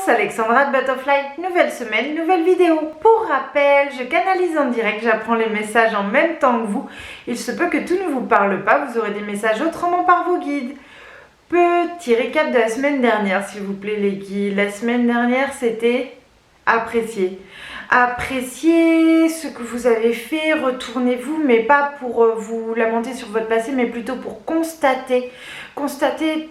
c'est Alexandra de Butterfly, nouvelle semaine, nouvelle vidéo. Pour rappel, je canalise en direct, j'apprends les messages en même temps que vous. Il se peut que tout ne vous parle pas, vous aurez des messages autrement par vos guides. Petit récap de la semaine dernière, s'il vous plaît les guides. La semaine dernière, c'était apprécier. Appréciez ce que vous avez fait, retournez-vous, mais pas pour vous lamenter sur votre passé, mais plutôt pour constater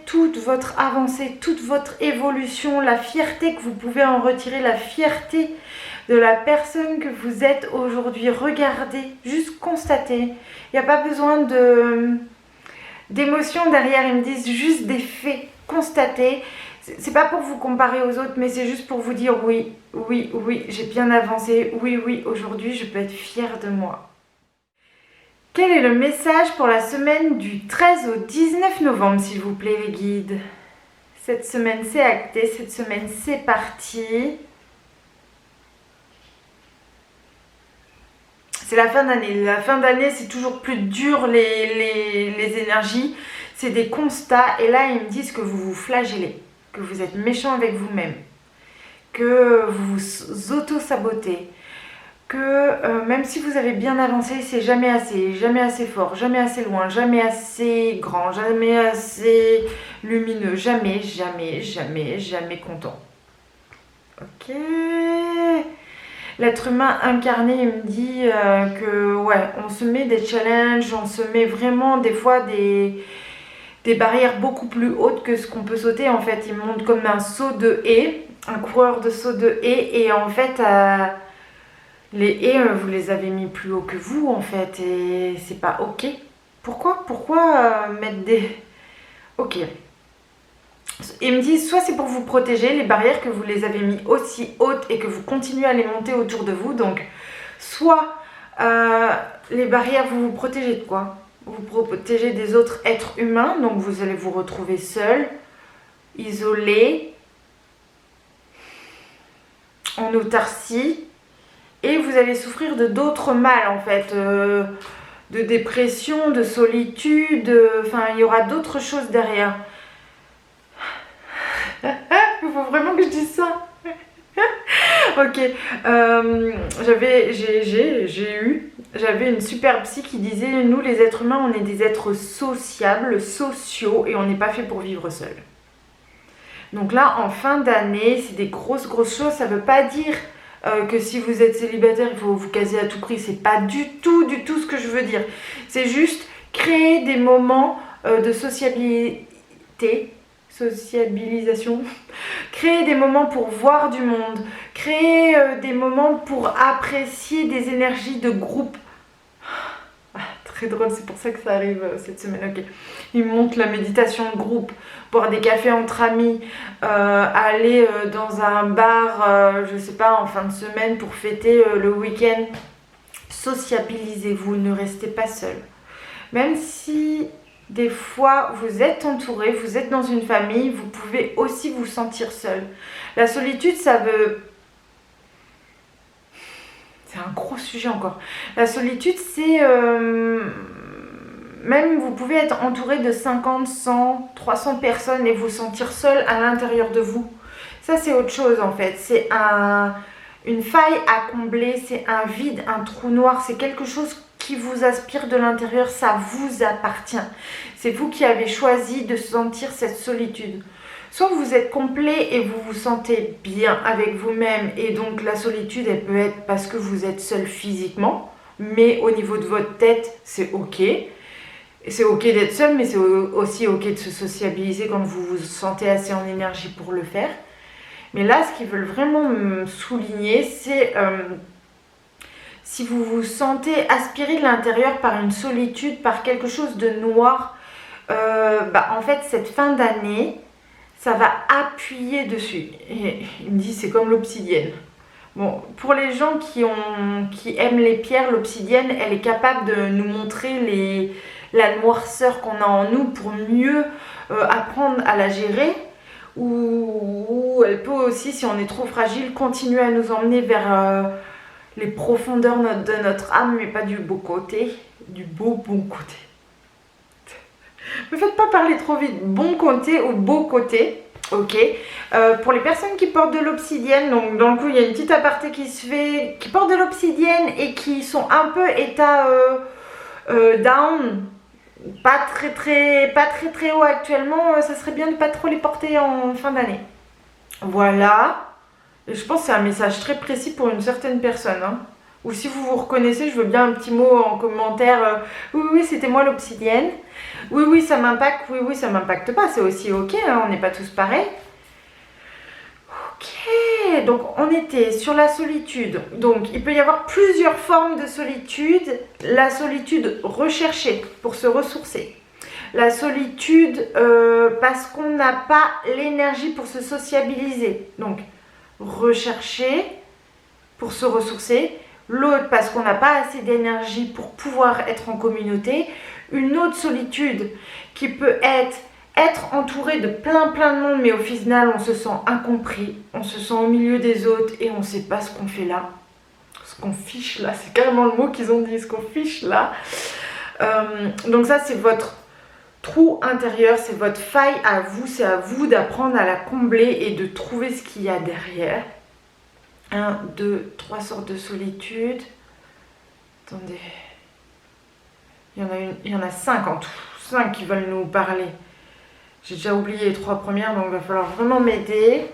toute votre avancée, toute votre évolution, la fierté que vous pouvez en retirer, la fierté de la personne que vous êtes aujourd'hui. Regardez, juste constatez. Il n'y a pas besoin d'émotions derrière, ils me disent juste des faits. Constatez. C'est pas pour vous comparer aux autres, mais c'est juste pour vous dire oui, j'ai bien avancé, oui, aujourd'hui je peux être fière de moi. Quel est le message pour la semaine du 13 au 19 novembre, s'il vous plaît les guides? Cette semaine c'est acté, cette semaine c'est parti. C'est la fin d'année. La fin d'année, c'est toujours plus dur les énergies. C'est des constats. Et là, ils me disent que vous vous flagellez, que vous êtes méchant avec vous-même, que vous vous auto-sabotez, que même si vous avez bien avancé, c'est jamais assez fort, jamais assez loin, jamais assez grand, jamais assez lumineux, jamais content. Ok. L'être humain incarné, il me dit que ouais, on se met des challenges, on se met vraiment des fois des barrières beaucoup plus hautes que ce qu'on peut sauter. En fait, il monte comme un saut de haie, un coureur de saut de haie, et en fait, les haies, vous les avez mis plus haut que vous, en fait, et c'est pas ok. Pourquoi mettre des... Ok. Ils me disent, soit c'est pour vous protéger, les barrières que vous les avez mis aussi hautes et que vous continuez à les monter autour de vous. Donc, soit les barrières, vous vous protégez de quoi? Vous protégez des autres êtres humains, donc vous allez vous retrouver seul, isolé, en autarcie, et vous allez souffrir de d'autres mal en fait, de dépression, de solitude, enfin il y aura d'autres choses derrière. Il faut vraiment que je dise ça. Ok, j'avais une super psy qui disait, nous les êtres humains, on est des êtres sociables, sociaux, et on n'est pas fait pour vivre seul. Donc là, en fin d'année, c'est des grosses choses. Ça ne veut pas dire que si vous êtes célibataire, il faut vous caser à tout prix. C'est pas du tout ce que je veux dire. C'est juste créer des moments de sociabilisation, créer des moments pour voir du monde, créer des moments pour apprécier des énergies de groupe. Très drôle, c'est pour ça que ça arrive cette semaine. Ok, il me montre la méditation de groupe, boire des cafés entre amis, aller dans un bar, je sais pas, en fin de semaine pour fêter le week-end. Sociabilisez-vous, ne restez pas seul. Même si des fois vous êtes entouré, vous êtes dans une famille, vous pouvez aussi vous sentir seul. La solitude, ça veut... C'est un gros sujet encore. La solitude, c'est... Même vous pouvez être entouré de 50, 100, 300 personnes et vous sentir seul à l'intérieur de vous. Ça, c'est autre chose en fait. C'est une faille à combler, c'est un vide, un trou noir. C'est quelque chose qui vous aspire de l'intérieur, ça vous appartient. C'est vous qui avez choisi de sentir cette solitude. Soit vous êtes complet et vous vous sentez bien avec vous-même et donc la solitude, elle peut être parce que vous êtes seul physiquement, mais au niveau de votre tête, c'est ok. C'est ok d'être seul, mais c'est aussi ok de se sociabiliser quand vous vous sentez assez en énergie pour le faire. Mais là, ce qu'ils veulent vraiment me souligner, c'est... si vous vous sentez aspiré de l'intérieur par une solitude, par quelque chose de noir, en fait, cette fin d'année, ça va appuyer dessus. Et il me dit, c'est comme l'obsidienne. Bon, pour les gens qui aiment les pierres, l'obsidienne, elle est capable de nous montrer la noirceur qu'on a en nous pour mieux apprendre à la gérer. Ou elle peut aussi, si on est trop fragile, continuer à nous emmener vers... les profondeurs de notre âme, mais pas du beau côté, du bon côté. Ne me faites pas parler trop vite, bon côté ou beau côté. Ok. Pour les personnes qui portent de l'obsidienne, donc dans le coup il y a une petite aparté qui se fait, qui portent de l'obsidienne et qui sont un peu état down, pas très haut actuellement, ça serait bien de pas trop les porter en fin d'année. Voilà. Et je pense que c'est un message très précis pour une certaine personne. Hein. Ou si vous vous reconnaissez, je veux bien un petit mot en commentaire. Oui, c'était moi l'obsidienne. Oui, ça m'impacte. Oui, ça m'impacte pas. C'est aussi ok, hein, on n'est pas tous pareils. Ok, donc on était sur la solitude. Donc il peut y avoir plusieurs formes de solitude. La solitude recherchée pour se ressourcer. La solitude parce qu'on n'a pas l'énergie pour se sociabiliser. Donc rechercher pour se ressourcer. L'autre parce qu'on n'a pas assez d'énergie pour pouvoir être en communauté. Une autre solitude qui peut être entouré de plein de monde, mais au final on se sent incompris, on se sent au milieu des autres et on ne sait pas ce qu'on fait là. Ce qu'on fiche là, c'est carrément le mot qu'ils ont dit, ce qu'on fiche là. Donc ça c'est votre trou intérieur, c'est votre faille à vous, c'est à vous d'apprendre à la combler et de trouver ce qu'il y a derrière. 1, 2, 3 sortes de solitude. Attendez. Il y en a 5 en tout. 5 qui veulent nous parler. J'ai déjà oublié les 3 premières, donc il va falloir vraiment m'aider.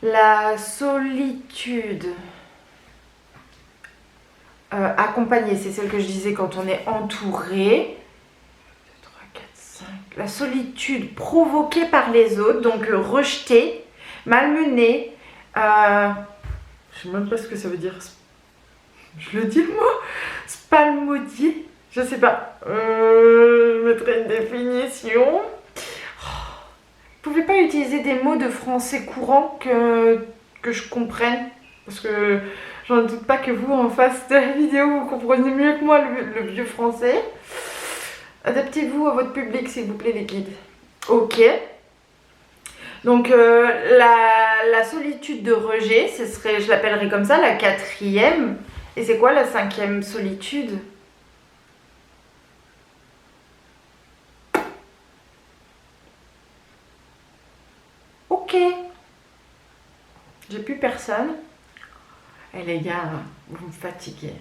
La solitude accompagnée, c'est celle que je disais quand on est entouré. 2, 3, 4, 5. La solitude provoquée par les autres, donc rejetée, malmenée. Je sais même pas ce que ça veut dire. Je le dis le mot spalmodier. Je sais pas. Je mettrai une définition. Vous pouvez pas utiliser des mots de français courant que je comprenne. Parce que j'en doute pas que vous, en face de la vidéo, vous comprenez mieux que moi le vieux français. Adaptez-vous à votre public, s'il vous plaît, les guides. Ok. Donc, la solitude de rejet, ce serait, je l'appellerais comme ça, la 4e. Et c'est quoi la 5e solitude ? Ok. J'ai plus personne. Eh les gars, vous me fatiguez.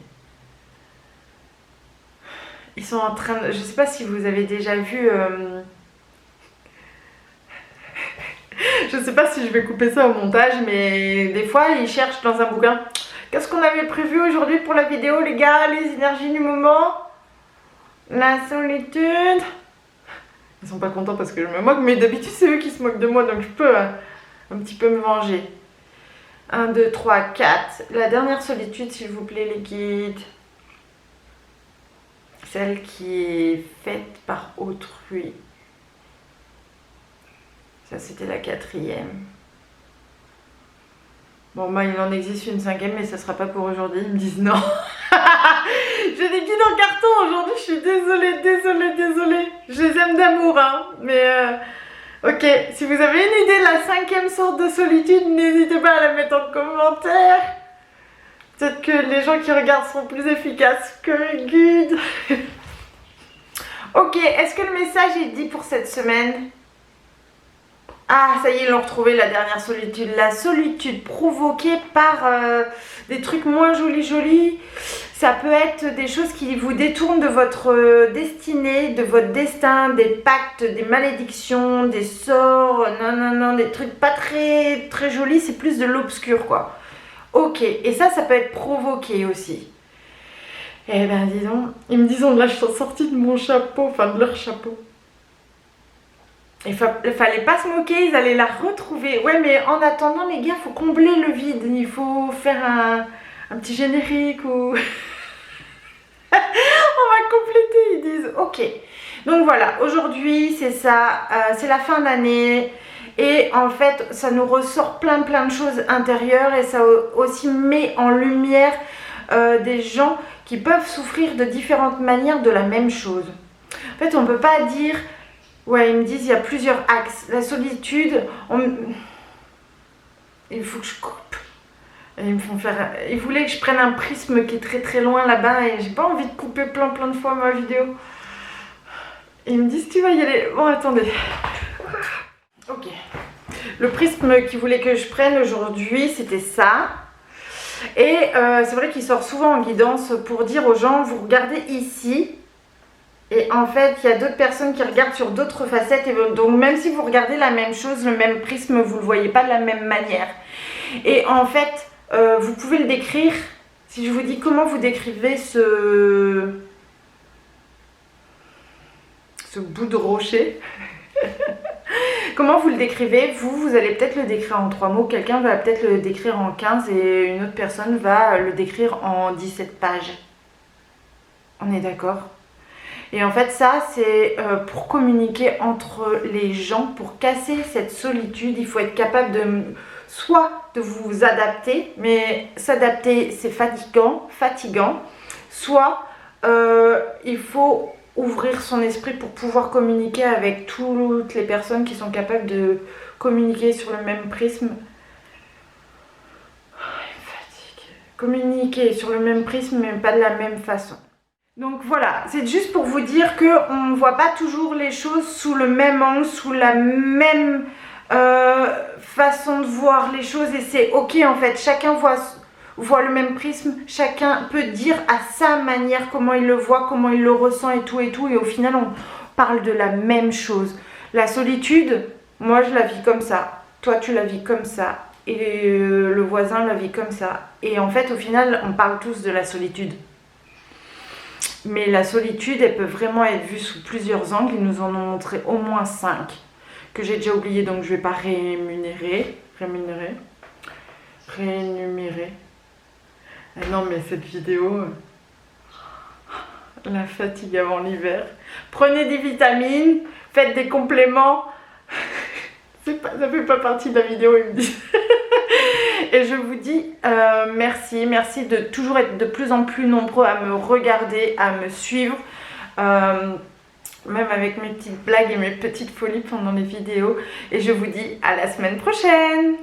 Ils sont en train de... Je sais pas si vous avez déjà vu... Je sais pas si je vais couper ça au montage, mais des fois, ils cherchent dans un bouquin. Qu'est-ce qu'on avait prévu aujourd'hui pour la vidéo, les gars? Les énergies du moment? La solitude? Ils sont pas contents parce que je me moque, mais d'habitude, c'est eux qui se moquent de moi, donc je peux un petit peu me venger. 1, 2, 3, 4. La dernière solitude, s'il vous plaît, les guides. Celle qui est faite par autrui. Ça, c'était la 4e. Bon, moi, il en existe une 5e, mais ça sera pas pour aujourd'hui. Ils me disent non. J'ai des guides en carton aujourd'hui, je suis désolée. Je les aime d'amour, hein. Mais, ok, si vous avez une idée de la 5e sorte de solitude, n'hésitez pas à la mettre en commentaire. Peut-être que les gens qui regardent seront plus efficaces que les guides. Ok, est-ce que le message est dit pour cette semaine? Ah, ça y est, ils l'ont retrouvé, la dernière solitude. La solitude provoquée par des trucs moins jolis. Ça peut être des choses qui vous détournent de votre destinée, de votre destin, des pactes, des malédictions, des sorts, non, des trucs pas très jolis, c'est plus de l'obscur, quoi. Ok, et ça peut être provoqué aussi. Eh ben, dis donc, ils me disent, là, je suis sortie de mon chapeau, enfin de leur chapeau. Il fallait pas se moquer, ils allaient la retrouver. Ouais, mais en attendant, les gars, il faut combler le vide. Il faut faire un petit générique ou... On va compléter, ils disent. Ok. Donc voilà, aujourd'hui, c'est ça. C'est la fin d'année. Et en fait, ça nous ressort plein de choses intérieures. Et ça aussi met en lumière des gens qui peuvent souffrir de différentes manières de la même chose. En fait, on ne peut pas dire... Ouais, ils me disent il y a plusieurs axes. La solitude, il faut que je coupe. Et ils me font faire... Ils voulaient que je prenne un prisme qui est très loin là-bas et j'ai pas envie de couper plein de fois ma vidéo. Et ils me disent tu vas y aller. Bon, attendez. Ok. Le prisme qu'il voulait que je prenne aujourd'hui, c'était ça. Et c'est vrai qu'il sort souvent en guidance pour dire aux gens, vous regardez ici. Et en fait, il y a d'autres personnes qui regardent sur d'autres facettes. Et donc, même si vous regardez la même chose, le même prisme, vous ne le voyez pas de la même manière. Et en fait, vous pouvez le décrire. Si je vous dis comment vous décrivez ce bout de rocher, comment vous le décrivez? Vous allez peut-être le décrire en 3 mots. Quelqu'un va peut-être le décrire en 15 et une autre personne va le décrire en 17 pages. On est d'accord? Et en fait, ça, c'est pour communiquer entre les gens, pour casser cette solitude, il faut être capable de soit de vous adapter, mais s'adapter, c'est fatigant, soit il faut ouvrir son esprit pour pouvoir communiquer avec toutes les personnes qui sont capables de communiquer sur le même prisme. Communiquer sur le même prisme, mais pas de la même façon. Donc voilà, c'est juste pour vous dire qu'on ne voit pas toujours les choses sous le même angle, sous la même façon de voir les choses, et c'est ok en fait, chacun voit le même prisme, chacun peut dire à sa manière comment il le voit, comment il le ressent et tout, et au final on parle de la même chose. La solitude, moi je la vis comme ça, toi tu la vis comme ça, et le voisin la vit comme ça, et en fait au final on parle tous de la solitude. Mais la solitude, elle peut vraiment être vue sous plusieurs angles. Ils nous en ont montré au moins 5 que j'ai déjà oublié, donc je ne vais pas réénumérer. Ah non, mais cette vidéo, la fatigue avant l'hiver. Prenez des vitamines, faites des compléments. Ça ne fait pas partie de la vidéo, ils me disent. Et je vous dis merci de toujours être de plus en plus nombreux à me regarder, à me suivre, même avec mes petites blagues et mes petites folies pendant les vidéos. Et je vous dis à la semaine prochaine.